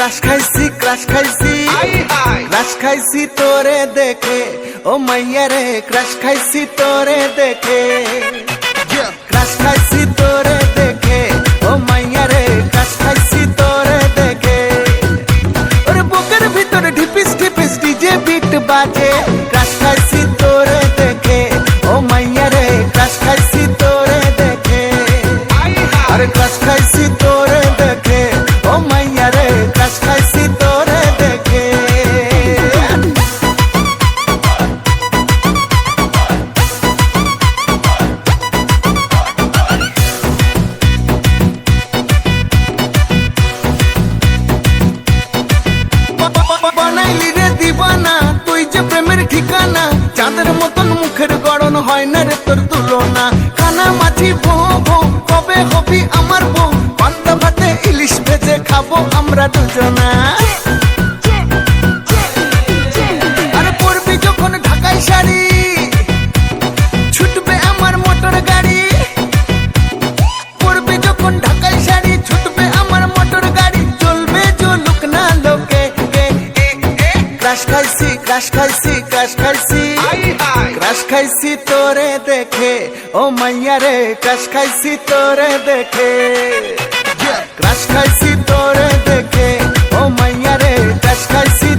crush খাইছি তোরে দেখে ও মাইয়া রে ক্রাশ খাইছি তোরে দেখে ক্রাশ খাইছি তোরে দেখে ও মাইয়া রে ক্রাশ খাইছি তোরে দেখে ওরে বুকের ভিতরে ঢিপিস ঢিপিস ডিজে বিট বাজে ক্রাশ খাইছি তোরে দেখে ও মাইয়া রে ক্রাশ খাইছি তোরে দেখে আরে ক্রাশ খাইছি তোরে দেখে ও মাইয়া রে ক্রাশ খাইছি তোরে দেখে বানাইলি রে দিবানা তুই যে প্রেমের ঠিকানা চাঁদের মতন মুখের গড়ন হয় না রে তোর তুলনা কানা মাছি ভো ভো কবে হবি আমার বউ পান্তা ভাতে ইলিশ ভেজে খাবো আমরা দুজনা আরে পরবি যখন ঢাকাই শাড়ি ছুটবে আমার মোটর গাড়ি পরবি যখন ঢাকাই শাড়ি ছুটবে আমার মোটর গাড়ি চলবে চলুক না লোকে ক্রাশ খাইছি ক্রাশ খাইছি তোরে দেখে ও মাইয়া রে ক্রাশ খাইছি তোরে দেখে ক্রাশ খাইছি তোরে দেখে ও মাইয়া রে ক্রাশ খাইছি